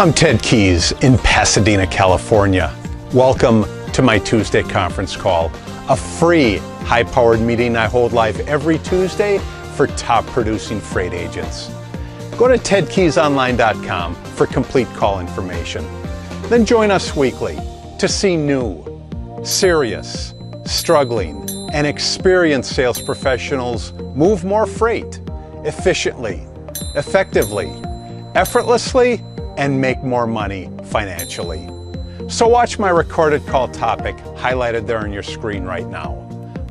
I'm Ted Keys in Pasadena, California. Welcome to my Tuesday conference call, a free high-powered meeting I hold live every Tuesday for top producing freight agents. Go to tedkeysonline.com for complete call information. Then join us weekly to see new, serious, struggling, and experienced sales professionals move more freight efficiently, effectively, effortlessly, and make more money financially. So watch my recorded call topic highlighted there on your screen right now.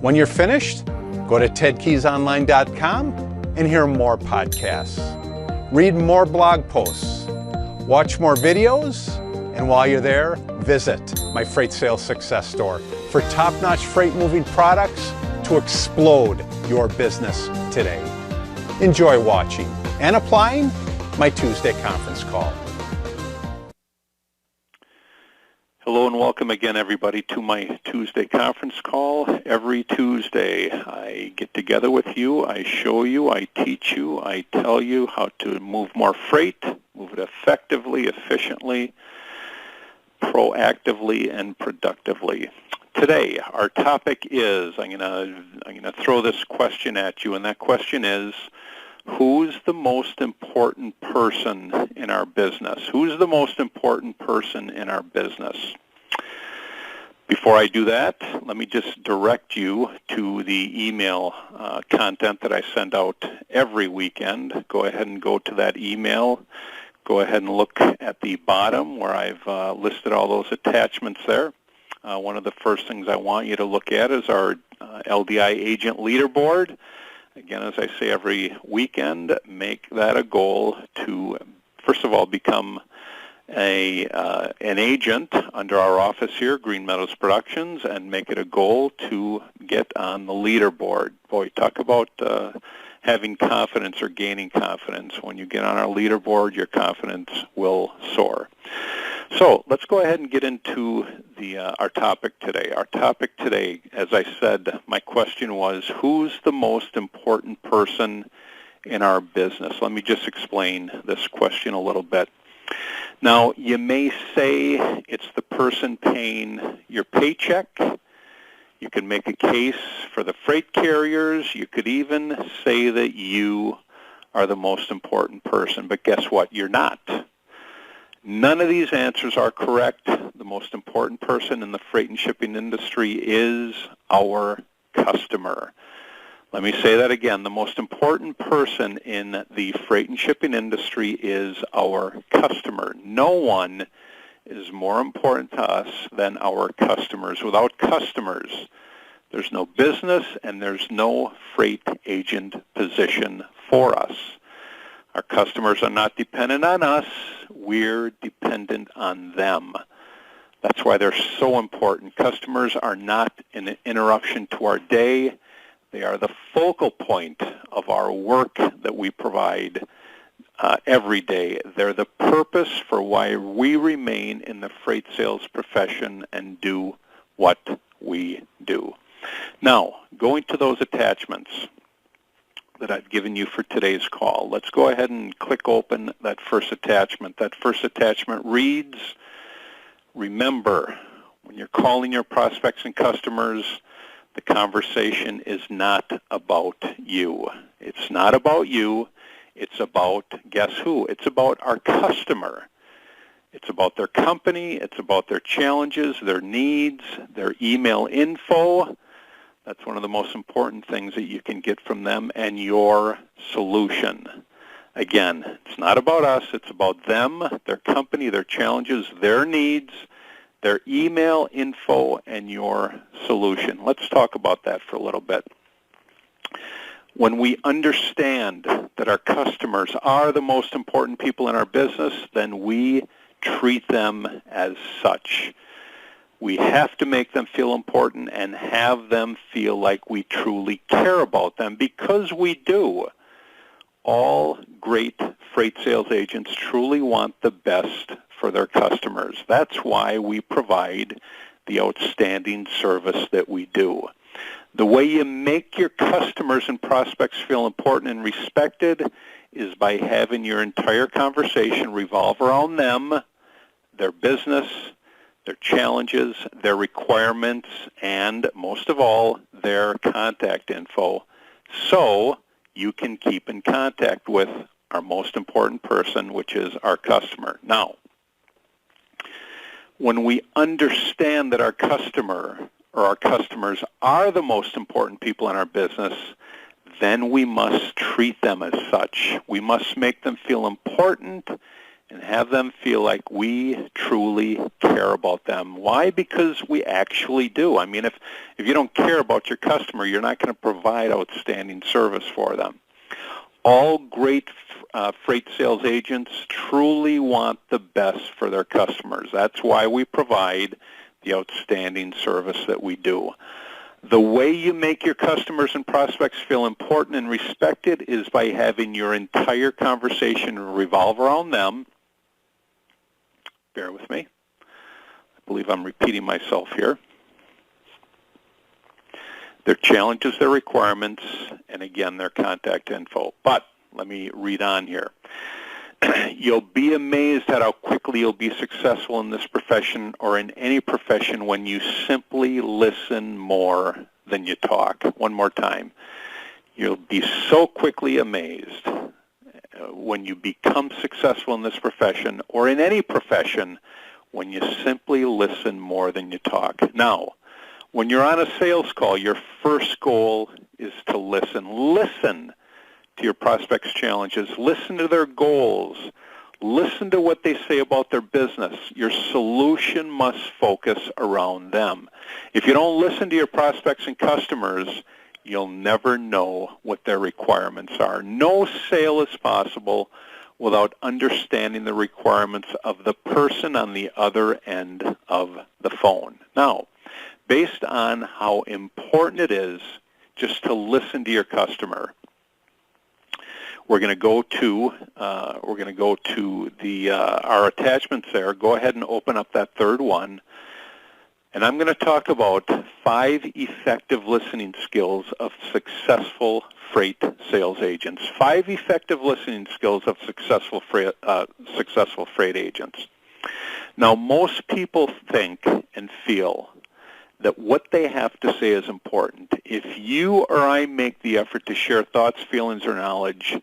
When you're finished, go to tedkeysonline.com and hear more podcasts. Read more blog posts, watch more videos, and while you're there, visit my Freight Sales Success Store for top-notch freight moving products to explode your business today. Enjoy watching and applying my Tuesday conference call. Hello and welcome again, everybody, to my Tuesday conference call. Every Tuesday, I get together with you, I show you, I teach you, I tell you how to move more freight, move it effectively, efficiently, proactively, and productively. Today, our topic is, I'm gonna throw this question at you, and that question is, who's the most important person in our business? Who's the most important person in our business? Before I do that, let me just direct you to the email content that I send out every weekend. Go ahead and go to that email. Go ahead and look at the bottom where I've listed all those attachments there. One of the first things I want you to look at is our LDI agent leaderboard. Again, as I say every weekend, make that a goal to, first of all, become an agent under our office here, Green Meadows Productions, and make it a goal to get on the leaderboard. Boy, talk about having confidence or gaining confidence. When you get on our leaderboard, your confidence will soar. So let's go ahead and get into our topic today. Our topic today, as I said, my question was, who's the most important person in our business? Let me just explain this question a little bit. Now, you may say it's the person paying your paycheck. You can make a case for the freight carriers. You could even say that you are the most important person. But guess what? You're not. None of these answers are correct. The most important person in the freight and shipping industry is our customer. Let me say that again. The most important person in the freight and shipping industry is our customer. No one is more important to us than our customers. Without customers, there's no business and there's no freight agent position for us. Our customers are not dependent on us. We're dependent on them. That's why they're so important. Customers are not an interruption to our day. They are the focal point of our work that we provide every day. They're the purpose for why we remain in the freight sales profession and do what we do. Now, going to those attachments that I've given you for today's call, let's go ahead and click open that first attachment. That first attachment reads, remember, when you're calling your prospects and customers, the conversation is not about you. It's not about you. It's about, guess who? It's about our customer. It's about their company. It's about their challenges, their needs, their email info. That's one of the most important things that you can get from them, and your solution. Again, it's not about us. It's about them, their company, their challenges, their needs, their email info, and your solution. Let's talk about that for a little bit. When we understand that our customers are the most important people in our business, then we treat them as such. We have to make them feel important and have them feel like we truly care about them, because we do. All great freight sales agents truly want the best for their customers. That's why we provide the outstanding service that we do. The way you make your customers and prospects feel important and respected is by having your entire conversation revolve around them, their business, their challenges, their requirements, and most of all, their contact info, so you can keep in contact with our most important person, which is our customer. Now, when we understand that our customer or our customers are the most important people in our business, then we must treat them as such. We must make them feel important and have them feel like we truly care about them. Why? Because we actually do. I mean, if you don't care about your customer, you're not going to provide outstanding service for them. All great freight sales agents truly want the best for their customers. That's why we provide the outstanding service that we do. The way you make your customers and prospects feel important and respected is by having your entire conversation revolve around them. Bear with me. I believe I'm repeating myself here. Their challenges, their requirements, and again, their contact info. But let me read on here. You'll be amazed at how quickly you'll be successful in this profession or in any profession when you simply listen more than you talk. One more time. You'll be so quickly amazed when you become successful in this profession or in any profession when you simply listen more than you talk. Now, when you're on a sales call, your first goal is to listen. Listen to your prospects' challenges. Listen to their goals. Listen to what they say about their business. Your solution must focus around them. If you don't listen to your prospects and customers, you'll never know what their requirements are. No sale is possible without understanding the requirements of the person on the other end of the phone. Now, based on how important it is just to listen to your customer, we're going to go to our attachments there. Go ahead and open up that third one. And I'm going to talk about 5 effective listening skills of successful freight sales agents. 5 effective listening skills of successful freight agents. Now, most people think and feel that what they have to say is important. If you or I make the effort to share thoughts, feelings, or knowledge,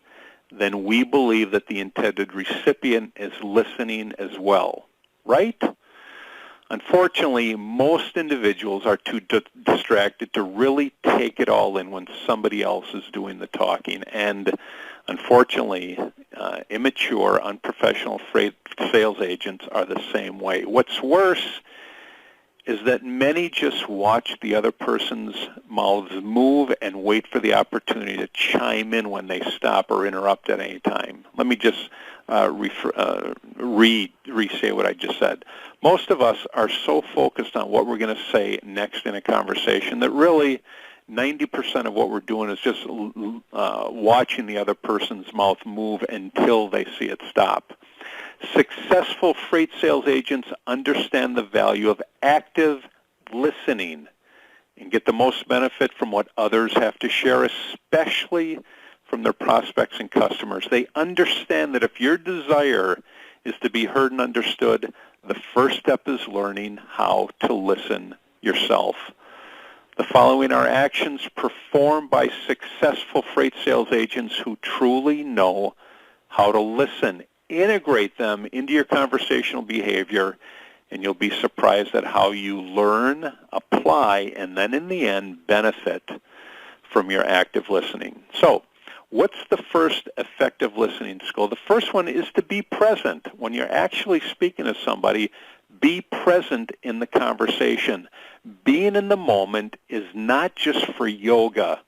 then we believe that the intended recipient is listening as well, right? Unfortunately, most individuals are too distracted to really take it all in when somebody else is doing the talking. And unfortunately, immature, unprofessional freight sales agents are the same way. What's worse is that many just watch the other person's mouths move and wait for the opportunity to chime in when they stop or interrupt at any time. Let me just re-say what I just said. Most of us are so focused on what we're going to say next in a conversation that really 90% of what we're doing is just watching the other person's mouth move until they see it stop. Successful freight sales agents understand the value of active listening and get the most benefit from what others have to share, especially from their prospects and customers. They understand that if your desire is to be heard and understood, the first step is learning how to listen yourself. The following are actions performed by successful freight sales agents who truly know how to listen. Integrate them into your conversational behavior, and you'll be surprised at how you learn, apply, and then in the end benefit from your active listening. So, what's the first effective listening skill? The first one is to be present. When you're actually speaking to somebody, be present in the conversation. Being in the moment is not just for yoga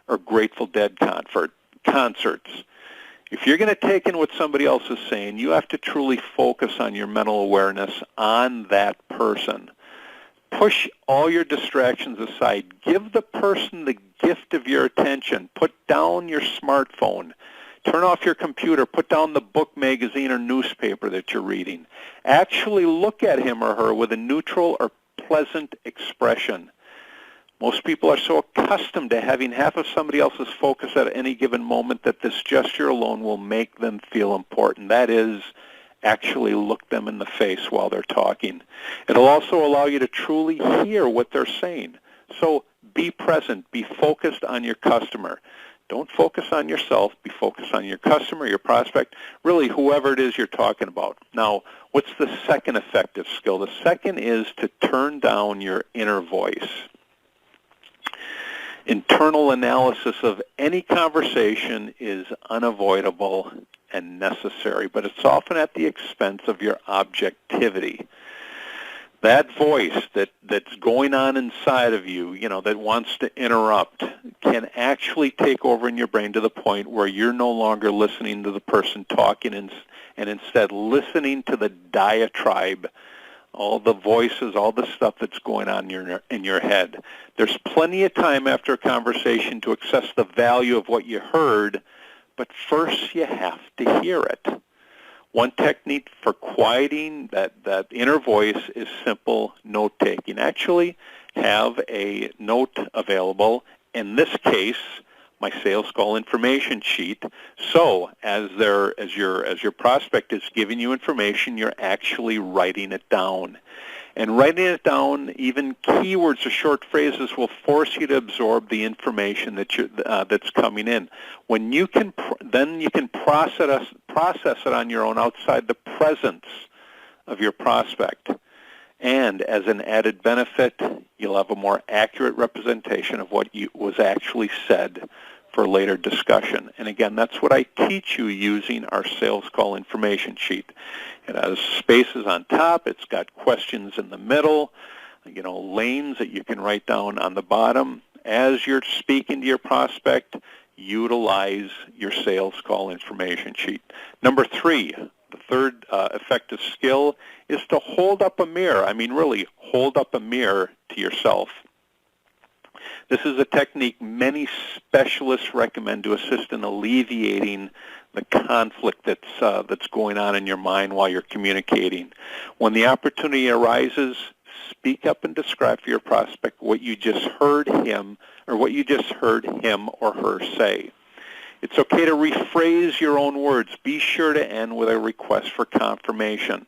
or Grateful Dead concerts. If you're going to take in what somebody else is saying, you have to truly focus on your mental awareness on that person. Push all your distractions aside. Give the person the gift of your attention. Put down your smartphone. Turn off your computer. Put down the book, magazine, or newspaper that you're reading. Actually look at him or her with a neutral or pleasant expression. Most people are so accustomed to having half of somebody else's focus at any given moment that this gesture alone will make them feel important. That is, actually look them in the face while they're talking. It'll also allow you to truly hear what they're saying. So be present, be focused on your customer. Don't focus on yourself, be focused on your customer, your prospect, really whoever it is you're talking about. Now, what's the second effective skill? The second is to turn down your inner voice. Internal analysis of any conversation is unavoidable and necessary, but it's often at the expense of your objectivity. That voice that's going on inside of you, that wants to interrupt, can actually take over in your brain to the point where you're no longer listening to the person talking and instead listening to the diatribe, all the voices, all the stuff that's going on in your head. There's plenty of time after a conversation to assess the value of what you heard, but first you have to hear it. One technique for quieting that inner voice is simple note-taking. Actually, have a note available, in this case, my sales call information sheet. So as your prospect is giving you information, you're actually writing it down. And writing it down, even keywords or short phrases, will force you to absorb the information that's coming in. When you can, then you can process it on your own outside the presence of your prospect. And as an added benefit, you'll have a more accurate representation of what was actually said for later discussion. And again, that's what I teach you using our sales call information sheet. It has spaces on top. It's got questions in the middle, lanes that you can write down on the bottom. As you're speaking to your prospect, utilize your sales call information sheet. Number 3, the third effective skill is to hold up a mirror. I mean, really, hold up a mirror to yourself. This is a technique many specialists recommend to assist in alleviating the conflict that's going on in your mind while you're communicating. When the opportunity arises, speak up and describe for your prospect what you just heard him or her say. It's okay to rephrase your own words. Be sure to end with a request for confirmation.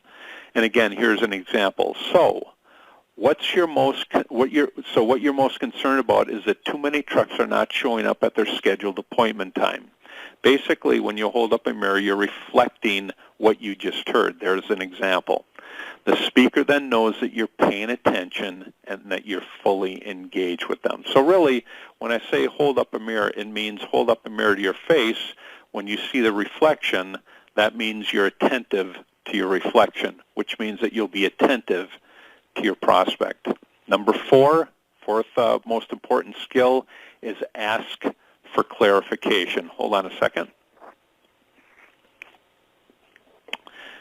And again, here's an example. So, what you're most concerned about is that too many trucks are not showing up at their scheduled appointment time. Basically, when you hold up a mirror, you're reflecting what you just heard. There's an example. The speaker then knows that you're paying attention and that you're fully engaged with them. So really, when I say hold up a mirror, it means hold up a mirror to your face. When you see the reflection, that means you're attentive to your reflection, which means that you'll be attentive to your prospect. Number 4, fourth most important skill, is ask for clarification. Hold on a second.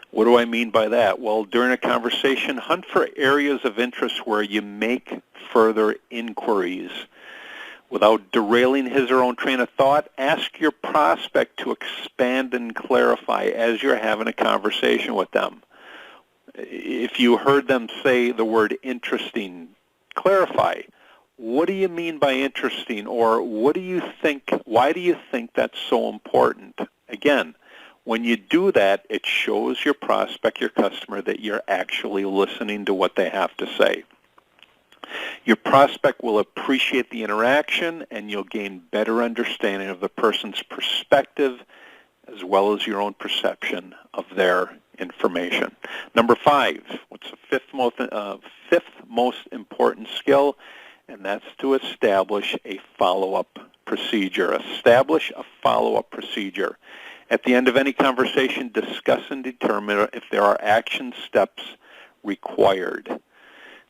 What do I mean by that? Well, during a conversation, hunt for areas of interest where you make further inquiries. Without derailing his or her own train of thought, ask your prospect to expand and clarify as you're having a conversation with them. If you heard them say the word interesting, clarify. What do you mean by interesting? Or what do you think, why do you think that's so important? Again, when you do that, it shows your prospect, your customer, that you're actually listening to what they have to say. Your prospect will appreciate the interaction, and you'll gain better understanding of the person's perspective as well as your own perception of their information. Number 5, what's the fifth most important skill? And that's to establish a follow-up procedure. Establish a follow-up procedure. At the end of any conversation, discuss and determine if there are action steps required.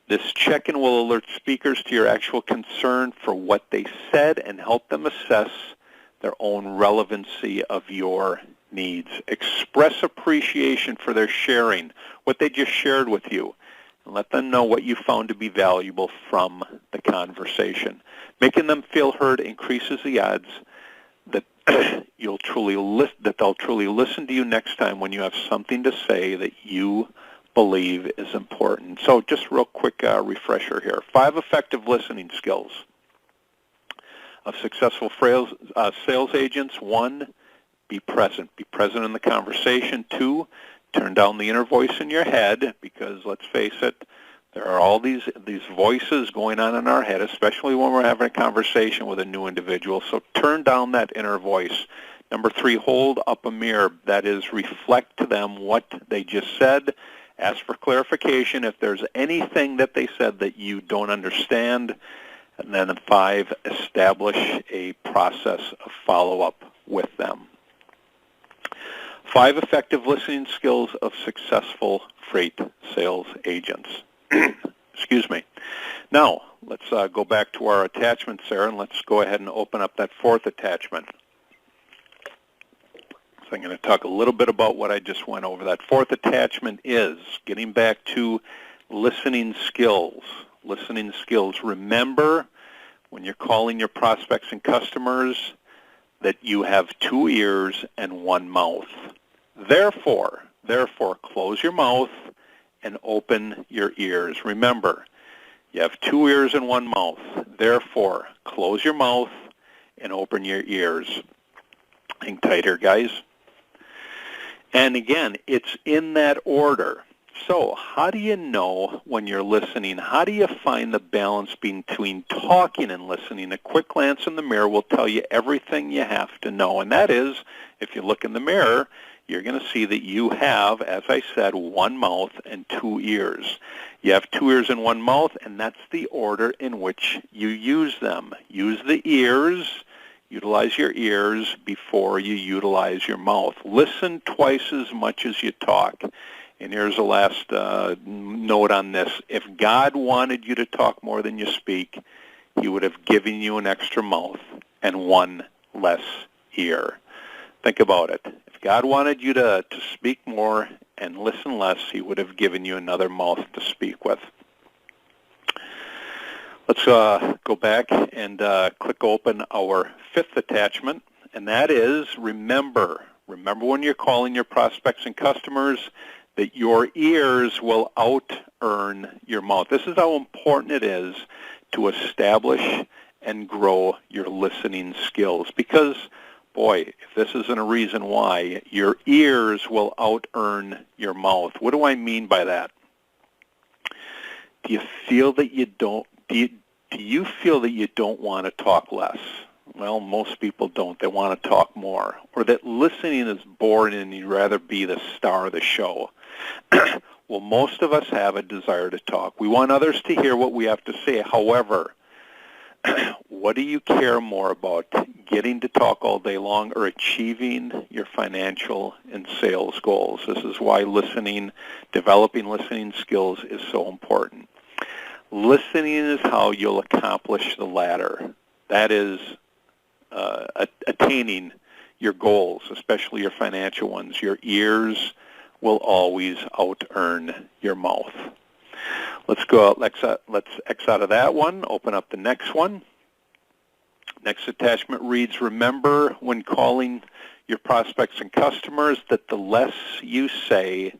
This check-in will alert speakers to your actual concern for what they said and help them assess their own relevancy of your needs. Express appreciation for their sharing, what they just shared with you, and let them know what you found to be valuable from the conversation. Making them feel heard increases the odds that they'll truly listen to you next time when you have something to say that you believe is important. So just real quick refresher here. 5 effective listening skills. of successful sales agents. 1, be present. Be present in the conversation. 2, turn down the inner voice in your head, because let's face it, there are all these voices going on in our head, especially when we're having a conversation with a new individual. So turn down that inner voice. Number 3, hold up a mirror. That is, reflect to them what they just said. Ask for clarification if there's anything that they said that you don't understand. And then 5, establish a process of follow-up with them. 5 effective listening skills of successful freight sales agents. Excuse me. Now, let's go back to our attachments there, and let's go ahead and open up that 4th attachment. So I'm going to talk a little bit about what I just went over. That 4th attachment is getting back to listening skills. Listening skills. Remember, when you're calling your prospects and customers, that you have 2 ears and 1 mouth. Therefore, close your mouth and open your ears. Remember, you have 2 ears and 1 mouth. Therefore, close your mouth and open your ears. Hang tight here, guys. And again, it's in that order. So how do you know when you're listening? How do you find the balance between talking and listening? A quick glance in the mirror will tell you everything you have to know. And that is, if you look in the mirror, you're going to see that you have, as I said, 1 mouth and 2 ears. You have 2 ears and 1 mouth, and that's the order in which you use them. Use the ears. Utilize your ears before you utilize your mouth. Listen twice as much as you talk. And here's the last note on this. If God wanted you to talk more than you speak, he would have given you an extra mouth and 1 less ear. Think about it. If God wanted you to speak more and listen less, he would have given you another mouth to speak with. Let's go back and click open our 5th attachment, and that is remember when you're calling your prospects and customers that your ears will out-earn your mouth. This is how important it is to establish and grow your listening skills, because, boy, if this isn't a reason why, your ears will out-earn your mouth. What do I mean by that? Do you feel that you don't want to talk less? Well, most people don't. They want to talk more. Or that listening is boring and you'd rather be the star of the show. Well, most of us have a desire to talk. We want others to hear what we have to say. However, what do you care more about, getting to talk all day long or achieving your financial and sales goals? This is why developing listening skills is so important. Listening is how you'll accomplish the latter. That is attaining your goals, especially your financial ones. Your ears will always out-earn your mouth. Let's go out. Let's X out of that one. Open up the next one. Next attachment reads, remember when calling your prospects and customers that the less you say,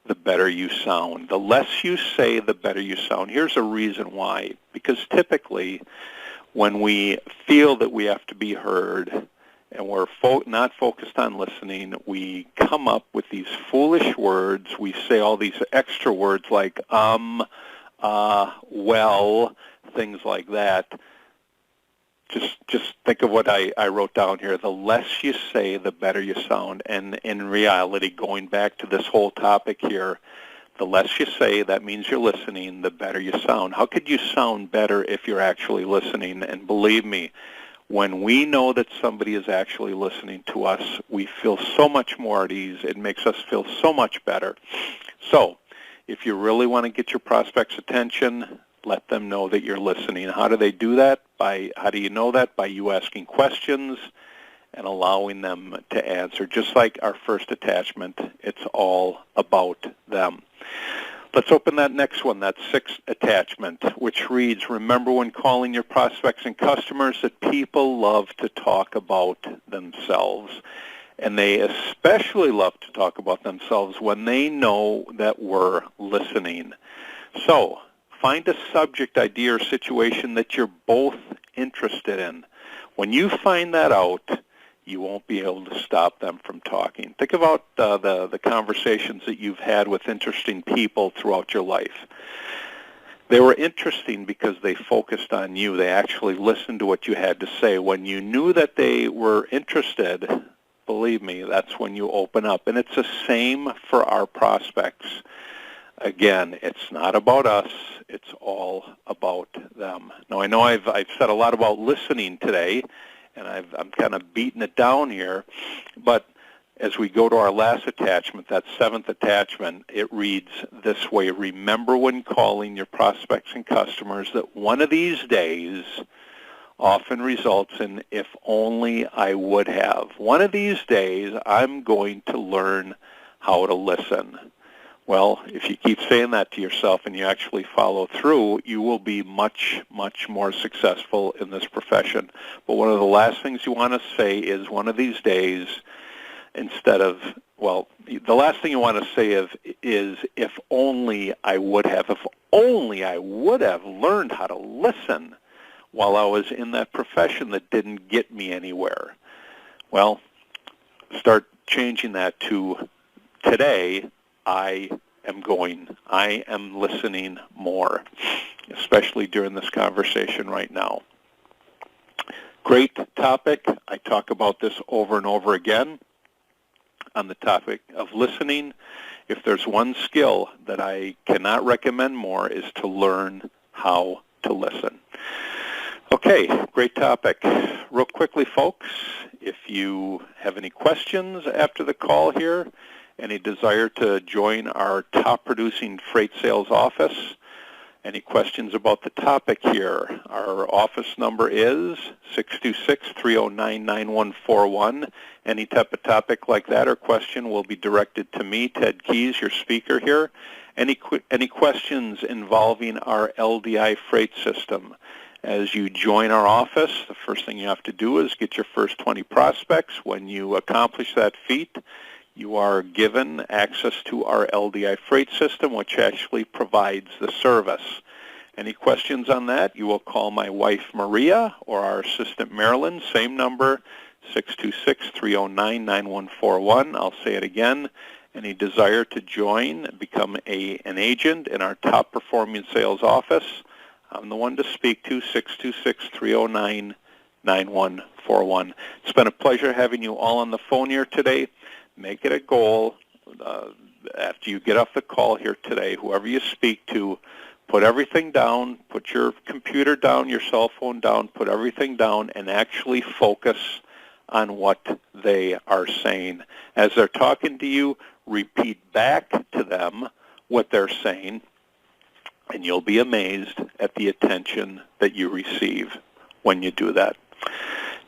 the better you sound. The less you say, the better you sound. Here's a reason why. Because typically, when we feel that we have to be heard and we're not focused on listening, we come up with these foolish words. We say all these extra words like well, things like that. Just think of what I wrote down here. The less you say, the better you sound. And in reality, going back to this whole topic here, the less you say, that means you're listening, the better you sound. How could you sound better if you're actually listening? And believe me, when we know that somebody is actually listening to us, we feel so much more at ease. It makes us feel so much better. So if you really want to get your prospects' attention, let them know that you're listening. How do they do that? How do you know that? By you asking questions and allowing them to answer. Just like our first attachment, it's all about them. Let's open that next one, that 6th attachment, which reads, remember when calling your prospects and customers that people love to talk about themselves. And they especially love to talk about themselves when they know that we're listening. So find a subject, idea, or situation that you're both interested in. When you find that out, you won't be able to stop them from talking. Think about the conversations that you've had with interesting people throughout your life. They were interesting because they focused on you. They actually listened to what you had to say. When you knew that they were interested, believe me, that's when you open up. And it's the same for our prospects. Again, it's not about us. It's all about them. Now, I know I've said a lot about listening today, and I'm kind of beating it down here, but as we go to our last attachment, that 7th attachment, it reads this way: remember when calling your prospects and customers that one of these days often results in if only I would have. One of these days, I'm going to learn how to listen. Well, if you keep saying that to yourself and you actually follow through, you will be much, much more successful in this profession. But one of the last things you want to say is one of these days, instead of, well, the last thing you want to say is if only I would have. If only I would have learned how to listen while I was in that profession that didn't get me anywhere. Well, start changing that to today. I am listening more, especially during this conversation right now. Great topic. I talk about this over and over again on the topic of listening. If there's one skill that I cannot recommend more, is to learn how to listen. Okay, great topic. Real quickly, folks, if you have any questions after the call here, any desire to join our top producing freight sales office, any questions about the topic here, our office number is 626-309-9141. Any type of topic like that or question will be directed to me, Ted Keys, your speaker here. Any questions involving our LDI freight system? As you join our office, the first thing you have to do is get your first 20 prospects. When you accomplish that feat, you are given access to our LDI freight system, which actually provides the service. Any questions on that, you will call my wife, Maria, or our assistant, Marilyn, same number, 626-309-9141. I'll say it again. Any desire to join, become an agent in our top performing sales office, I'm the one to speak to, 626-309-9141. It's been a pleasure having you all on the phone here today. Make it a goal, after you get off the call here today, whoever you speak to, put everything down, put your computer down, your cell phone down, put everything down, and actually focus on what they are saying. As they're talking to you, repeat back to them what they're saying, and you'll be amazed at the attention that you receive when you do that.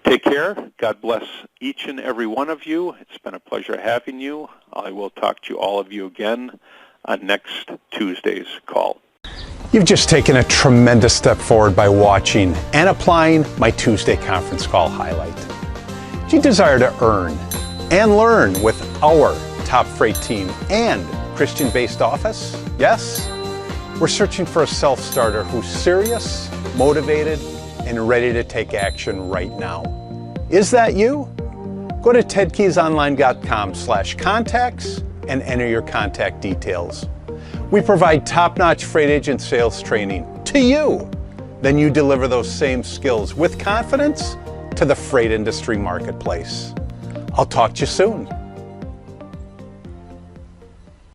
Take care. God bless each and every one of you. It's been a pleasure having you. I will talk to all of you again on next Tuesday's call. You've just taken a tremendous step forward by watching and applying my Tuesday conference call highlight. Do you desire to earn and learn with our top freight team and Christian-based office? Yes? We're searching for a self-starter who's serious, motivated, and ready to take action right now. Is that you? Go to tedkeysonline.com/contacts and enter your contact details. We provide top-notch freight agent sales training to you. Then you deliver those same skills with confidence to the freight industry marketplace. I'll talk to you soon.